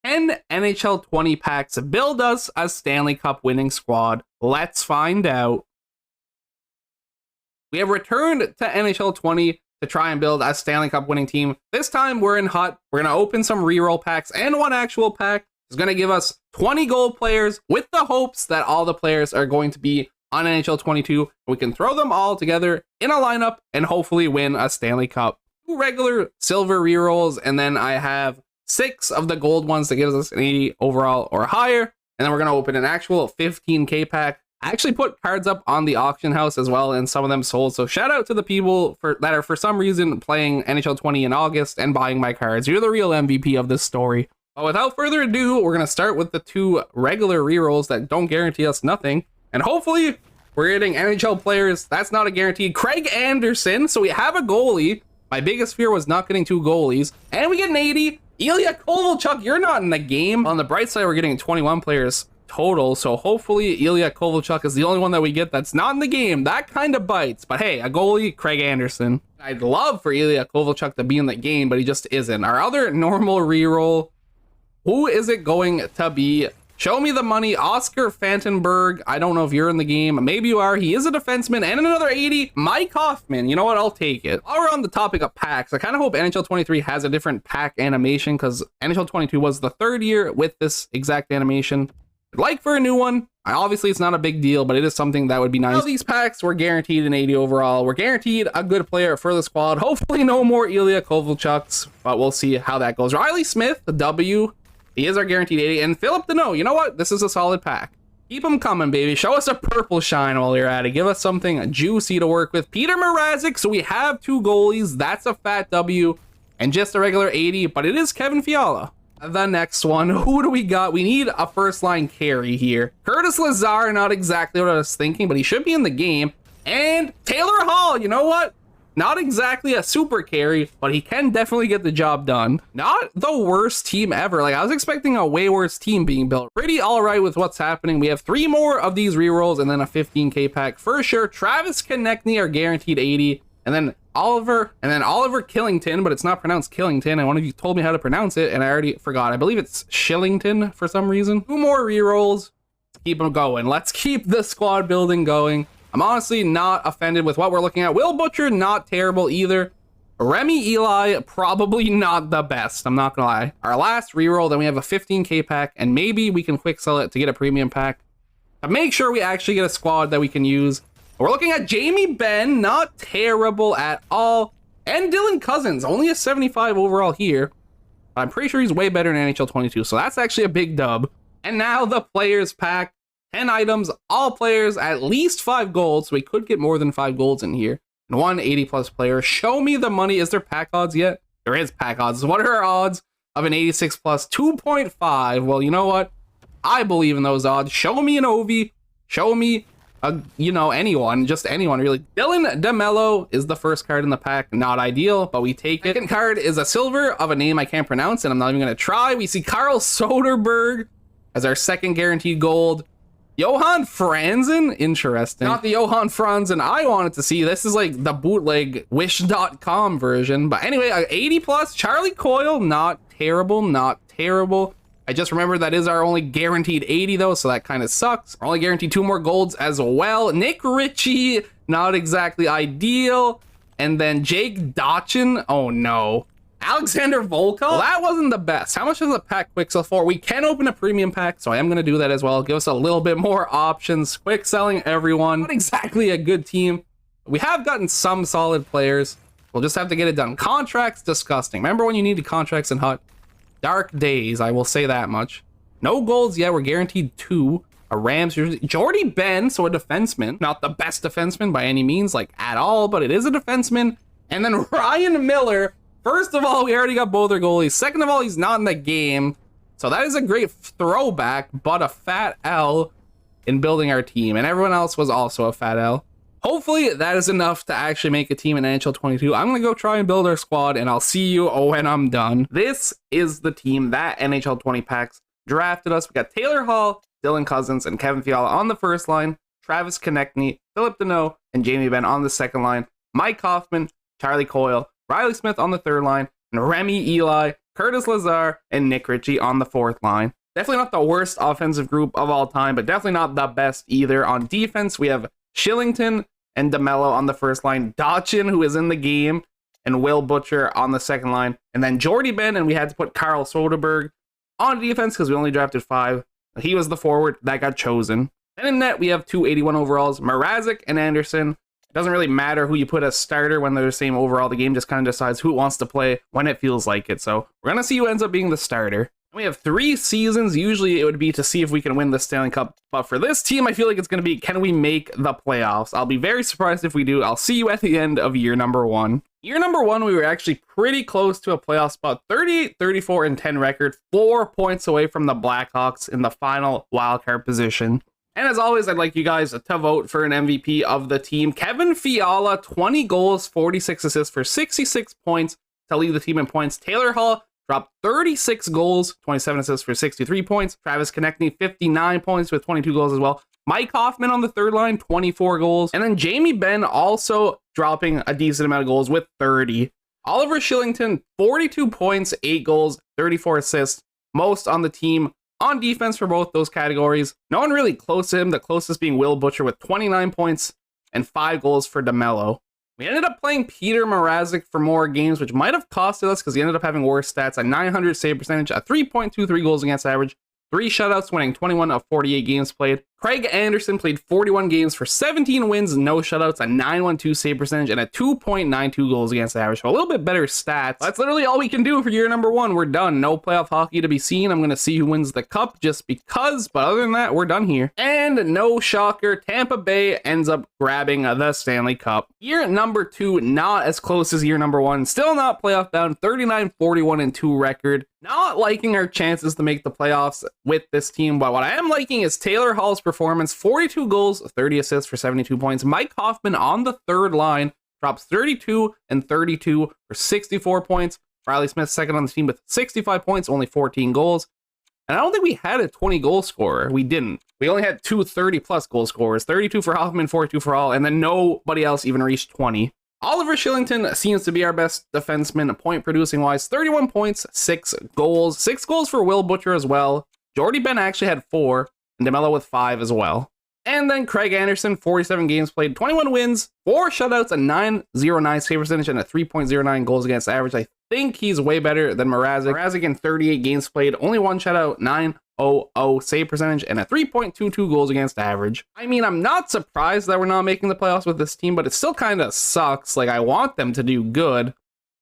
Can NHL 20 packs build us a Stanley Cup winning squad? Let's find out. We have returned to NHL 20 to try and build a Stanley Cup winning team. This time we're in HUT. We're going to open some reroll packs and one actual pack. It's going to give us 20 gold players with the hopes that all the players are going to be on NHL 22. We can throw them all together in a lineup and hopefully win a Stanley Cup. 2 regular silver rerolls, and then I have 6 of the gold ones that gives us an 80 overall or higher. And then we're going to open an actual 15k pack. I actually put cards up on the auction house as well, and some of them sold. So shout out to the people that are for some reason playing NHL 20 in August and buying my cards. You're the real MVP of this story. But without further ado, we're going to start with the 2 regular rerolls that don't guarantee us nothing. And hopefully we're getting NHL players. That's not a guarantee. Craig Anderson. So we have a goalie. My biggest fear was not getting 2 goalies. And we get an 80. Ilya Kovalchuk, you're not in the game. On the bright side, we're getting 21 players total. So hopefully Ilya Kovalchuk is the only one that we get that's not in the game. That kind of bites. But hey, a goalie, Craig Anderson. I'd love for Ilya Kovalchuk to be in the game, but he just isn't. Our other normal reroll, who is it going to be? Show me the money. Oscar Fantenberg. I don't know if you're in the game. Maybe you are. He is a defenseman. And another 80. Mike Hoffman. You know what? I'll take it. While we're on the topic of packs, I kind of hope NHL 23 has a different pack animation, because NHL 22 was the 3rd year with this exact animation. I'd like for a new one. Obviously, it's not a big deal, but it is something that would be nice. All these packs were guaranteed an 80 overall. We're guaranteed a good player for the squad. Hopefully no more Ilya Kovalchuks, but we'll see how that goes. Riley Smith, the W. He is our guaranteed 80. And Philip Deneau, you know what? This is a solid pack. Keep them coming, baby. Show us a purple shine while you're at it. Give us something juicy to work with. Peter Mrazek. So we have 2 goalies. That's a fat W. And just a regular 80. But it is Kevin Fiala. The next one. Who do we got? We need a first line carry here. Curtis Lazar. Not exactly what I was thinking, but he should be in the game. And Taylor Hall. You know what? Not exactly a super carry, but he can definitely get the job done. Not the worst team ever. Like, I was expecting a way worse team being built. Pretty all right with what's happening. We have 3 more of these rerolls and then a 15k pack for sure. Travis Konechny are guaranteed 80, and then Oliver Killington, but it's not pronounced Killington, and one of you told me how to pronounce it and I already forgot. I believe it's Shillington for some reason. 2 more rerolls. Let's keep them going. Let's keep the squad building going. I'm honestly not offended with what we're looking at. Will Butcher, not terrible either. Remy Eli, probably not the best. I'm not gonna lie. Our last reroll, then we have a 15k pack, and maybe we can quick sell it to get a premium pack to make sure we actually get a squad that we can use. We're looking at Jamie Benn, not terrible at all. And Dylan Cousins, only a 75 overall here. I'm pretty sure he's way better in NHL 22, so that's actually a big dub. And now the players pack. 10 items, all players, at least 5 golds. So we could get more than 5 golds in here. And 1 80+ player. Show me the money. Is there pack odds yet? There is pack odds. What are our odds of an 86+? 2.5. Well, you know what? I believe in those odds. Show me an Ovi. Show me, anyone. Just anyone, really. Dylan DeMello is the first card in the pack. Not ideal, but we take it. Second card is a silver of a name I can't pronounce, and I'm not even going to try. We see Carl Soderberg as our second guaranteed gold. Johan Franzen, interesting. Not the Johan Franzen I wanted to see. This is like the bootleg wish.com version. But anyway, 80+. Charlie Coyle, not terrible, not terrible. I just remember that is our only guaranteed 80 though, so that kind of sucks. We're only guaranteed 2 more golds as well. Nick Ritchie, not exactly ideal. And then Jake Dotchin, oh no. Alexander Volkov? Well, that wasn't the best. How much does a pack quick sell for? We can open a premium pack, so I am going to do that as well. Give us a little bit more options. Quick selling everyone. Not exactly a good team. We have gotten some solid players. We'll just have to get it done. Contracts, disgusting. Remember when you needed contracts in HUT? Dark days, I will say that much. No golds yet. We're guaranteed 2. A Rams. Jordy Ben, so a defenseman. Not the best defenseman by any means, like at all, but it is a defenseman. And then Ryan Miller. First of all, we already got both our goalies. Second of all, he's not in the game. So that is a great throwback, but a fat L in building our team. And everyone else was also a fat L. Hopefully that is enough to actually make a team in NHL 22. I'm going to go try and build our squad, and I'll see you when I'm done. This is the team that NHL 20 packs drafted us. We got Taylor Hall, Dylan Cousins, and Kevin Fiala on the first line. Travis Konechny, Philip Deneau, and Jamie Benn on the second line. Mike Hoffman, Charlie Coyle, Riley Smith on the third line, and Remy Eli, Curtis Lazar, and Nick Ritchie on the fourth line. Definitely not the worst offensive group of all time, but definitely not the best either. On defense, we have Shillington and DeMello on the first line, Dotchin, who is in the game, and Will Butcher on the second line, and then Jordy Ben, and we had to put Carl Soderberg on defense because we only drafted 5. He was the forward that got chosen. And in net, we have 281 overalls, Mrazek and Anderson. It doesn't really matter who you put as starter when they're the same overall. The game just kind of decides who wants to play when it feels like it. So we're going to see who ends up being the starter. We have 3 seasons. Usually it would be to see if we can win the Stanley Cup. But for this team, I feel like it's going to be, can we make the playoffs? I'll be very surprised if we do. I'll see you at the end of year number 1. Year number 1, we were actually pretty close to a playoff spot. 38, 34, and 10 record. 4 points away from the Blackhawks in the final wildcard position. And as always, I'd like you guys to vote for an MVP of the team. Kevin Fiala, 20 goals, 46 assists for 66 points to lead the team in points. Taylor Hall dropped 36 goals, 27 assists for 63 points. Travis Konechny, 59 points with 22 goals as well. Mike Hoffman on the third line, 24 goals. And then Jamie Benn also dropping a decent amount of goals with 30. Oliver Shillington, 42 points, 8 goals, 34 assists. Most on the team on defense for both those categories. No one really close to him, the closest being Will Butcher with 29 points and 5 goals for DeMello. We ended up playing Peter Mrazek for more games, which might have costed us because he ended up having worse stats. A 900 save percentage, a 3.23 goals against average, 3 shutouts, winning 21 of 48 games played. Craig Anderson played 41 games for 17 wins, no shutouts, a 912 save percentage, and a 2.92 goals against average. So a little bit better stats. That's literally all we can do for year number 1. We're done. No playoff hockey to be seen. I'm going to see who wins the cup just because, but other than that, we're done here. And no shocker, Tampa Bay ends up grabbing the Stanley Cup. Year number 2, not as close as year number 1. Still not playoff bound, 39, 41, and 2 record. Not liking our chances to make the playoffs with this team, but what I am liking is Taylor Hall's performance. 42 goals, 30 assists for 72 points. Mike Hoffman on the third line drops 32 and 32 for 64 points. Riley Smith second on the team with 65 points, only 14 goals. And I don't think we had a 20 goal scorer. We didn't. We only had 2 30-plus goal scorers. 32 for Hoffman, 42 for Hall, and then nobody else even reached 20. Oliver Shillington seems to be our best defenseman, point producing wise. 31 points, 6 goals. 6 goals for Will Butcher as well. Jordy Ben actually had 4, and DeMello with 5 as well. And then Craig Anderson, 47 games played, 21 wins, 4 shutouts, a 9.09 save percentage, and a 3.09 goals against average. I think he's way better than Mrazek. Mrazek in 38 games played, only 1 shutout, 9.00 save percentage, and a 3.22 goals against average. I mean, I'm not surprised that we're not making the playoffs with this team, but it still kind of sucks. Like, I want them to do good.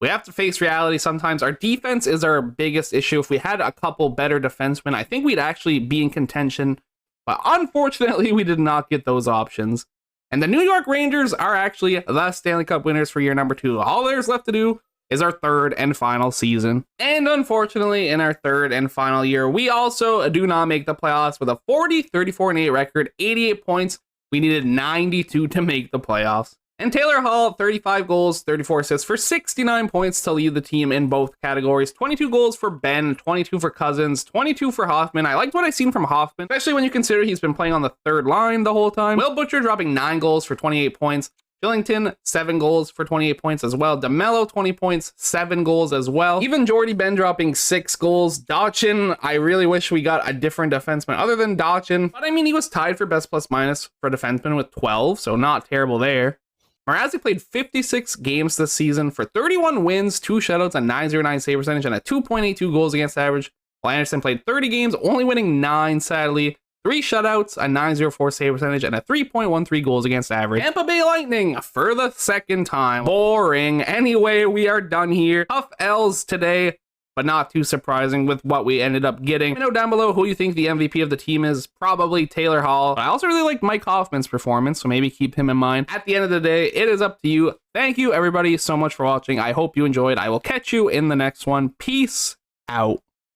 We have to face reality sometimes. Our defense is our biggest issue. If we had a couple better defensemen, I think we'd actually be in contention. But unfortunately, we did not get those options. And the New York Rangers are actually the Stanley Cup winners for year number 2. All there's left to do is our 3rd and final season. And unfortunately, in our 3rd and final year, we also do not make the playoffs with a 40, 34, and 8 record, 88 points. We needed 92 to make the playoffs. And Taylor Hall, 35 goals, 34 assists for 69 points to lead the team in both categories. 22 goals for Ben, 22 for Cousins, 22 for Hoffman. I liked what I've seen from Hoffman, especially when you consider he's been playing on the third line the whole time. Will Butcher dropping 9 goals for 28 points. Shillington, 7 goals for 28 points as well. DeMello, 20 points, 7 goals as well. Even Jordy Ben dropping 6 goals. Dotchin, I really wish we got a different defenseman other than Dotchin. But I mean, he was tied for best plus minus for defenseman with 12, so not terrible there. Mrazek played 56 games this season for 31 wins, 2 shutouts, a 9.09 save percentage, and a 2.82 goals against average. While Anderson played 30 games, only winning 9, sadly. 3 shutouts, a 9.04 save percentage, and a 3.13 goals against average. Tampa Bay Lightning for the 2nd time. Boring. Anyway, we are done here. Tough L's today, but not too surprising with what we ended up getting. Let me know down below who you think the MVP of the team is. Probably Taylor Hall. But I also really like Mike Hoffman's performance, so maybe keep him in mind. At the end of the day, it is up to you. Thank you, everybody, so much for watching. I hope you enjoyed. I will catch you in the next one. Peace out.